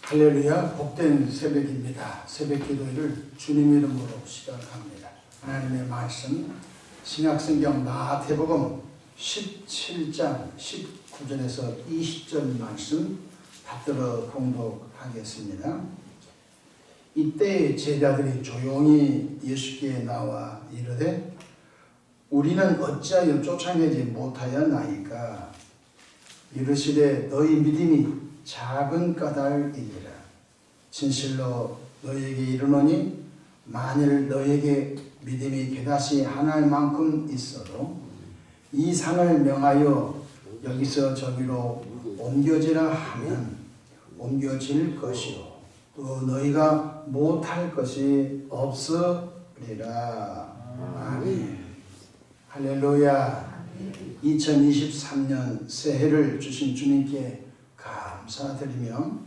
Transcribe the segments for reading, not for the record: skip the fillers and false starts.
할렐루야, 복된 새벽입니다. 새벽 기도를 주님 이름으로 시작합니다. 하나님의 말씀 신약성경 마태복음 17장 19절에서 20절 말씀 받들어 공독하겠습니다. 이때 제자들이 조용히 예수께 나와 이르되 우리는 어찌하여 쫓아내지 못하였나이까? 이르시되 너희 믿음이 작은 까닭이니라. 진실로 너희에게 이르노니 만일 너희에게 믿음이 겨다시 하나일 만큼 있어도 이 산을 명하여 여기서 저기로 옮겨지라 하면 옮겨질 것이요 또 너희가 못할 것이 없으리라. 아멘. 할렐루야. 2023년 새해를 주신 주님께 감사드리며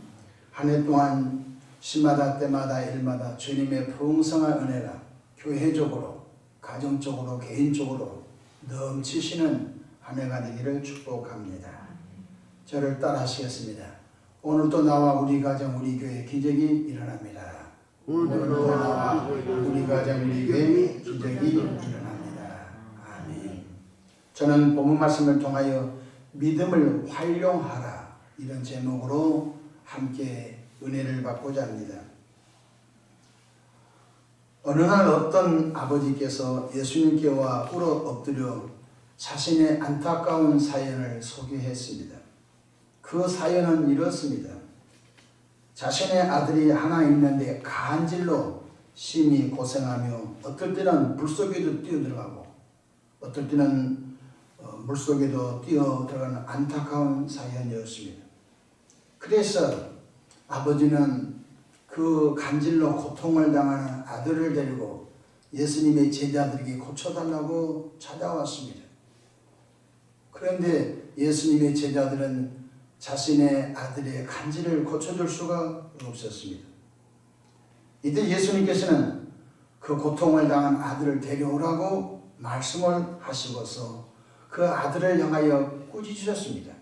한 해 동안 시마다 때마다 일마다 주님의 풍성한 은혜가 교회적으로 가정적으로 개인적으로 넘치시는 한 해가 되기를 축복합니다. 저를 따라하시겠습니다. 오늘도 나와 우리 가정 우리 교회 기적이 일어납니다. 오늘도 나와 우리 가정 우리 교회 기적이 일어납니다. 아멘. 저는 본문 말씀을 통하여 믿음을 활용하라 이런 제목으로 함께 은혜를 받고자 합니다. 어느 날 어떤 아버지께서 예수님께 와 울어 엎드려 자신의 안타까운 사연을 소개했습니다. 그 사연은 이렇습니다. 자신의 아들이 하나 있는데 간질로 심히 고생하며 어떨 때는 물속에도 뛰어들어가고 어떨 때는 물속에도 뛰어들어가는 안타까운 사연이었습니다. 그래서 아버지는 그 간질로 고통을 당하는 아들을 데리고 예수님의 제자들에게 고쳐달라고 찾아왔습니다. 그런데 예수님의 제자들은 자신의 아들의 간질을 고쳐줄 수가 없었습니다. 이때 예수님께서는 그 고통을 당한 아들을 데려오라고 말씀을 하시고서 그 아들을 향하여 꾸짖으셨습니다.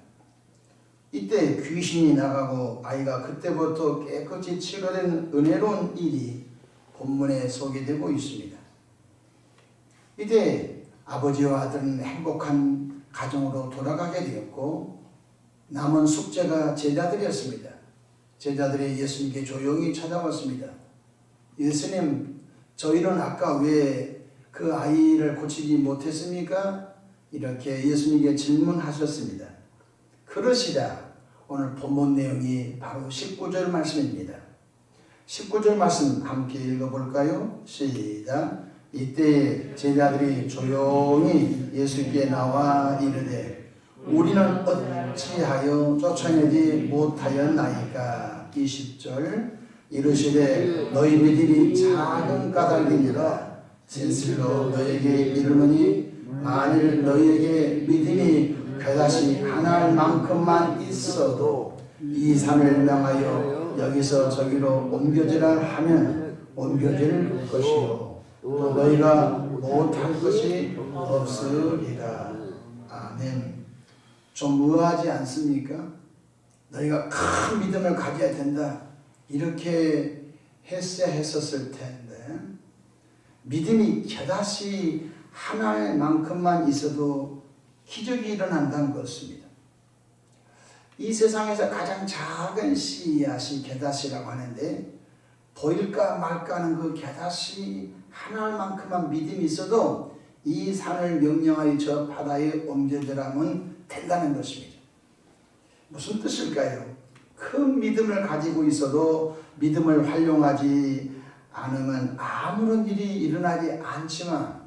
이때 귀신이 나가고 아이가 그때부터 깨끗이 치료된 은혜로운 일이 본문에 소개되고 있습니다. 이때 아버지와 아들은 행복한 가정으로 돌아가게 되었고 남은 숙제가 제자들이었습니다. 제자들이 예수님께 조용히 찾아왔습니다. 예수님, 저희는 아까 왜 그 아이를 고치지 못했습니까? 이렇게 예수님께 질문하셨습니다. 그러시다 오늘 본문 내용이 바로 19절 말씀입니다. 19절 말씀 함께 읽어볼까요? 시작. 이때 제자들이 조용히 예수께 나와 이르되 우리는 어찌하여 쫓아내지 못하였나이까? 20절. 이르시되 너희 믿음이 작은 까닭이니라. 진실로 너희에게 이르노니 만일 너희에게 믿음이 그다시 하나일 만큼만 있어도 이 산을 명하여 여기서 저기로 옮겨지라 하면 옮겨질 것이요 또 너희가 못할 것이 없으리라. 아멘. 좀 의아하지 않습니까? 너희가 큰 믿음을 가져야 된다 이렇게 했어야 했었을 텐데 믿음이 겨다시 하나일 만큼만 있어도 기적이 일어난다는 것입니다. 이 세상에서 가장 작은 씨앗이 겨다시라고 하는데 보일까 말까 하는 그 겨다시 하나만큼만 믿음이 있어도 이 산을 명령하여 저 바다에 옮겨지라면 된다는 것입니다. 무슨 뜻일까요? 큰 믿음을 가지고 있어도 믿음을 활용하지 않으면 아무런 일이 일어나지 않지만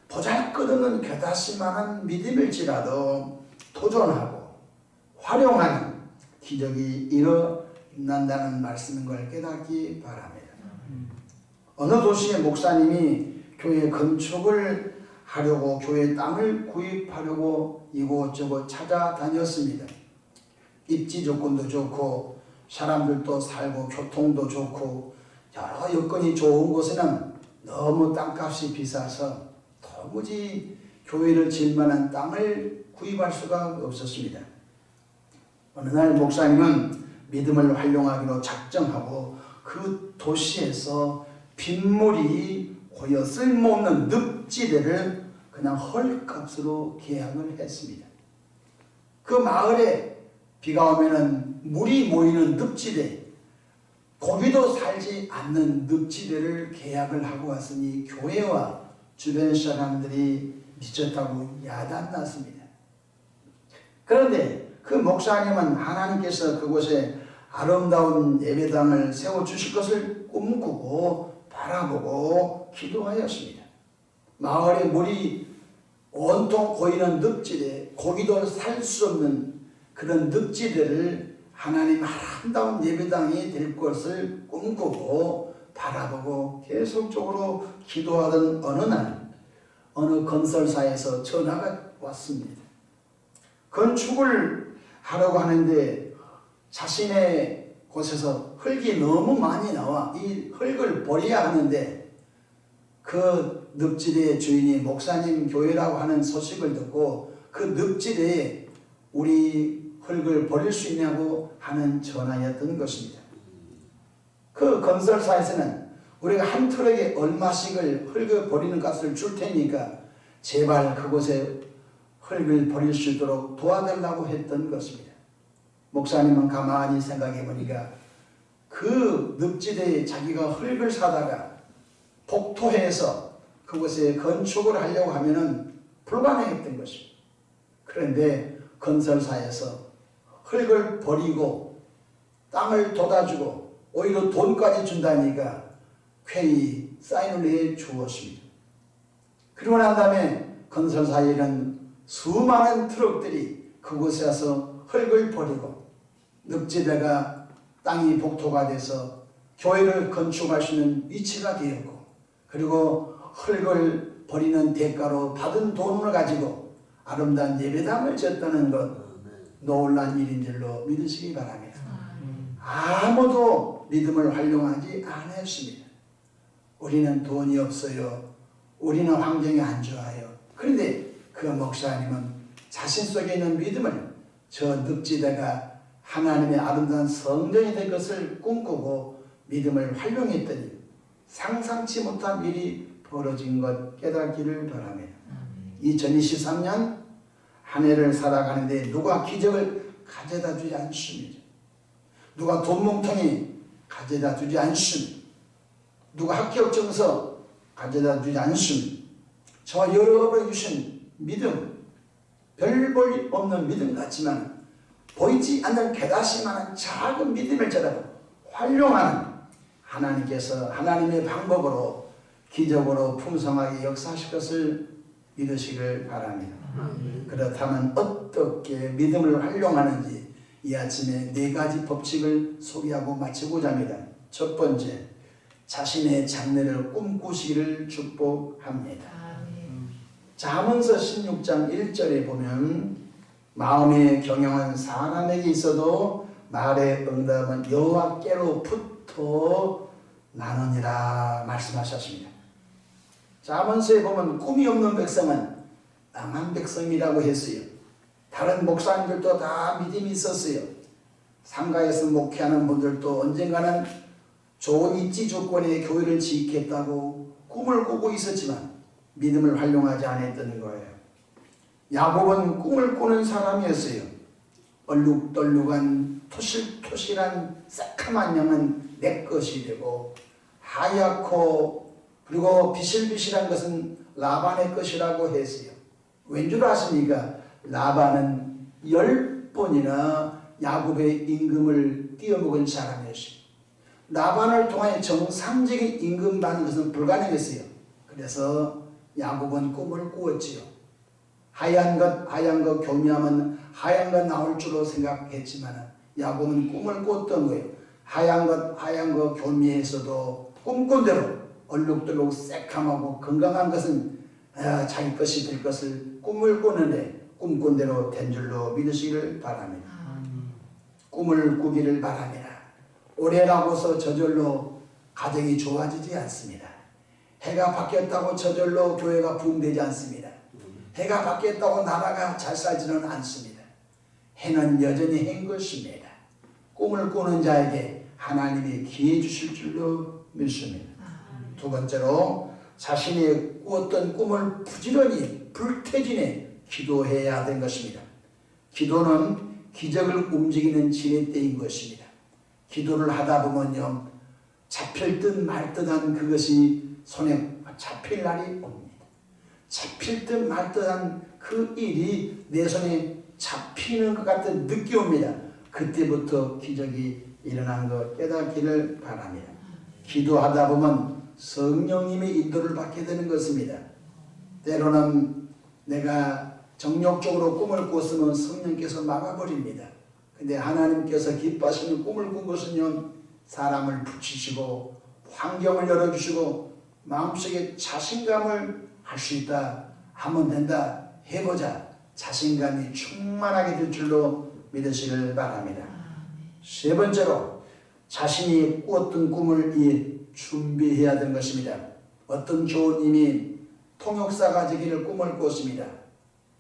보잘것없는 겨다시만한 믿음일지라도 도전하고 활용하는 기적이 일어난다는 말씀인 걸 깨닫기 바랍니다. 어느 도시의 목사님이 교회 건축을 하려고 교회 땅을 구입하려고 이곳저곳 찾아다녔습니다. 입지 조건도 좋고 사람들도 살고 교통도 좋고 여러 여건이 좋은 곳에는 너무 땅값이 비싸서 도무지 교회를 지을 만한 땅을 구입할 수가 없었습니다. 어느 날 목사님은 믿음을 활용하기로 작정하고 그 도시에서 빗물이 고여 쓸모없는 늪지대를 그냥 헐값으로 계약을 했습니다. 그 마을에 비가 오면은 물이 모이는 늪지대, 고기도 살지 않는 늪지대를 계약을 하고 왔으니 교회와 주변 사람들이 미쳤다고 야단났습니다. 그런데 그 목사님은 하나님께서 그곳에 아름다운 예배당을 세워주실 것을 꿈꾸고 바라보고 기도하였습니다. 마을에 물이 온통 고이는 늪지대, 고기도 살 수 없는 그런 늪지대를 하나님 아름다운 예배당이 될 것을 꿈꾸고 바라보고 계속적으로 기도하던 어느 날 어느 건설사에서 전화가 왔습니다. 건축을 하려고 하는데 자신의 곳에서 흙이 너무 많이 나와 이 흙을 버려야 하는데 그 늪지대의 주인이 목사님 교회라고 하는 소식을 듣고 그 늪지대에 우리 흙을 버릴 수 있냐고 하는 전화였던 것입니다. 그 건설사에서는 우리가 한 트럭에 얼마씩을 흙을 버리는 값을 줄 테니까 제발 그곳에 흙을 버릴 수 있도록 도와달라고 했던 것입니다. 목사님은 가만히 생각해 보니까 그 늪지대에 자기가 흙을 사다가 복토해서 그곳에 건축을 하려고 하면은 불가능했던 것입니다. 그런데 건설사에서 흙을 버리고 땅을 돋아주고 오히려 돈까지 준다니까 쾌히 사인을 해 주었습니다. 그리고 난 다음에 건설사에는 수많은 트럭들이 그곳에 와서 흙을 버리고 늪지대가 땅이 복토가 돼서 교회를 건축할 수 있는 위치가 되었고 그리고 흙을 버리는 대가로 받은 돈을 가지고 아름다운 예배당을 졌다는 것 놀란 일인 줄로 믿으시기 바랍니다. 아무도 믿음을 활용하지 않았습니다. 우리는 돈이 없어요. 우리는 환경이 안 좋아요. 그런데 그 목사님은 자신 속에 있는 믿음을 저 늪지대가 하나님의 아름다운 성전이 될 것을 꿈꾸고 믿음을 활용했더니 상상치 못한 일이 벌어진 것 깨닫기를 바랍니다. 2023년 한 해를 살아가는데 누가 기적을 가져다 주지 않습니다. 누가 돈 뭉텅이 가져다 주지 않습니다. 누가 합격증서 가져다 주지 않습니다. 저와 여러분에게 주신 믿음, 별 볼 없는 믿음 같지만 보이지 않는 깨닫지만은 작은 믿음을 저라도 활용하는 하나님께서 하나님의 방법으로 기적으로 풍성하게 역사하실 것을 믿으시길 바랍니다. 그렇다면 어떻게 믿음을 활용하는지 이 아침에 4가지 법칙을 소개하고 마치고자 합니다. 첫 번째, 자신의 장래를 꿈꾸시기를 축복합니다. 잠언서 16장 1절에 보면 마음의 경영은 사람에게 있어도 말의 응답은 여호와께로부터 나느니라 말씀하셨습니다. 잠언서에 보면 꿈이 없는 백성은 남한 백성이라고 했어요. 다른 목사님들도 다 믿음이 있었어요. 상가에서 목회하는 분들도 언젠가는 좋은 입지 조건의 교회를 지키겠다고 꿈을 꾸고 있었지만 믿음을 활용하지 않았던 거예요. 야곱은 꿈을 꾸는 사람이었어요. 얼룩덜룩한 토실토실한 새카만 양은 내 것이 되고 하얗고 그리고 비실비실한 것은 라반의 것이라고 했어요. 왠 줄 아십니까? 라반은 10번이나 야곱의 임금을 띄어먹은 사람이었어요. 라반을 통해 정상적인 임금 받는 것은 불가능했어요. 그래서 야곱은 꿈을 꾸었지요. 하얀 것 교미하면 하얀 것 나올 줄로 생각했지만 야곱은 꿈을 꿨던 거예요. 하얀 것 교미에서도 꿈꾼 대로 얼룩덜룩 새카맣고 건강한 것은 자기 것이 될 것을 꿈을 꾸는데 꿈꾼 대로 된 줄로 믿으시기를 바랍니다. 꿈을 꾸기를 바랍니다. 올해라고서 저절로 가정이 좋아지지 않습니다. 해가 바뀌었다고 저절로 교회가 부흥되지 않습니다. 해가 바뀌었다고 나라가 잘 살지는 않습니다. 해는 여전히 해인 것입니다. 꿈을 꾸는 자에게 하나님이 기회 주실 줄로 믿습니다. 두 번째로 자신이 꾸었던 꿈을 부지런히 불태진에 기도해야 하는 것입니다. 기도는 기적을 움직이는 지렛대인 것입니다. 기도를 하다 보면요, 잡힐 듯 말 듯한 그것이 손에 잡힐 날이 옵니다. 잡힐 듯 말 듯한 그 일이 내 손에 잡히는 것 같은 느낌이 옵니다. 그때부터 기적이 일어난 것 깨닫기를 바랍니다. 기도하다 보면 성령님의 인도를 받게 되는 것입니다. 때로는 내가 정욕적으로 꿈을 꿨으면 성령께서 막아버립니다. 근데 하나님께서 기뻐하시는 꿈을 꾼 것은요, 사람을 붙이시고 환경을 열어주시고 마음속에 자신감을 할 수 있다, 하면 된다, 해보자, 자신감이 충만하게 될 줄로 믿으시길 바랍니다. 세 번째로 자신이 꾸었던 꿈을 준비해야 되는 것입니다. 어떤 교우님이 통역사가 되기를 꿈을 꿨습니다.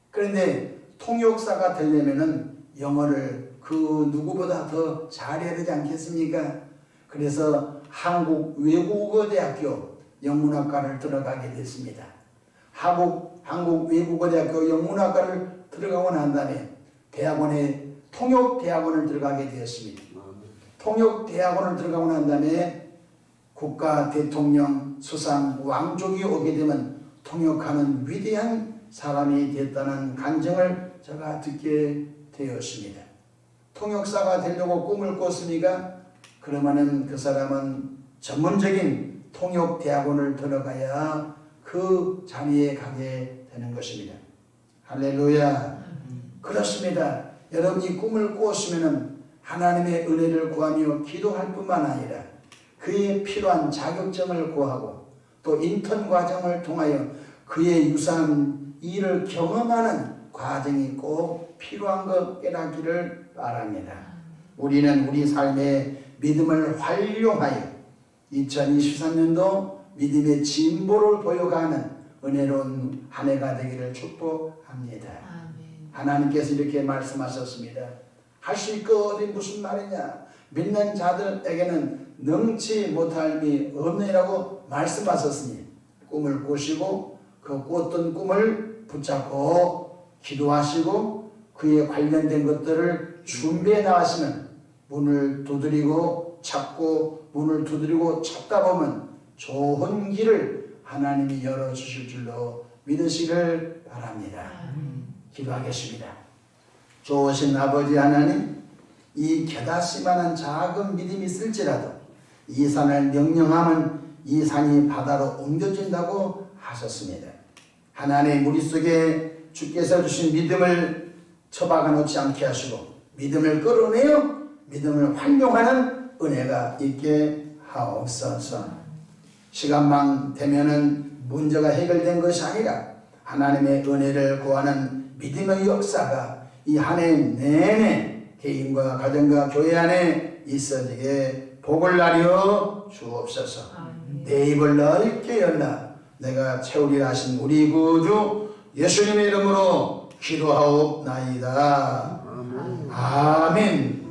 그런데 통역사가 되려면은 영어를 그 누구보다 더 잘해야 되지 않겠습니까? 그래서 한국외국어대학교 영문학과를 들어가게 됐습니다. 한국외국어대학교 영문학과를 들어가고 난 다음에 대학원에 통역대학원을 들어가게 되었습니다. 통역대학원을 들어가고 난 다음에 국가 대통령 수상 왕족이 오게 되면 통역하는 위대한 사람이 됐다는 간증을 제가 듣게 되었습니다. 통역사가 되려고 꿈을 꿨습니까? 그러면은 그 사람은 전문적인 통역대학원을 들어가야 그 자리에 가게 되는 것입니다. 할렐루야. 그렇습니다. 여러분이 꿈을 꾸었으면 하나님의 은혜를 구하며 기도할 뿐만 아니라 그에 필요한 자격증을 구하고 또 인턴 과정을 통하여 그의 유사한 일을 경험하는 과정이 꼭 필요한 것 깨닫기를 바랍니다. 우리는 우리 삶의 믿음을 활용하여 2023년도 믿음의 진보를 보여가는 은혜로운 한 해가 되기를 축복합니다. 하나님께서 이렇게 말씀하셨습니다. 할 수 있거든 무슨 말이냐? 믿는 자들에게는 능치 못할 미 없느니라고 말씀하셨으니 꿈을 꾸시고 그 꿨던 꿈을 붙잡고 기도하시고 그에 관련된 것들을 준비해 나가시면 문을 두드리고 찾고 문을 두드리고 찾다 보면 좋은 길을 하나님이 열어주실 줄로 믿으시길 바랍니다. 기도하겠습니다. 좋으신 아버지 하나님, 이 겨다시만한 작은 믿음이 있을지라도 이 산을 명령하면 이 산이 바다로 옮겨진다고 하셨습니다. 하나님의 머릿속에 주께서 주신 믿음을 처박아 놓지 않게 하시고 믿음을 끌어내어 믿음을 활용하는 은혜가 있게 하옵소서. 시간만 되면은 문제가 해결된 것이 아니라 하나님의 은혜를 구하는 믿음의 역사가 이 한 해 내내 개인과 가정과 교회 안에 있어지게 복을 나려 주옵소서. 내 입을 넓게 열라 내가 채우리라 하신 우리 구주 예수님의 이름으로 기도하옵나이다. 아멘.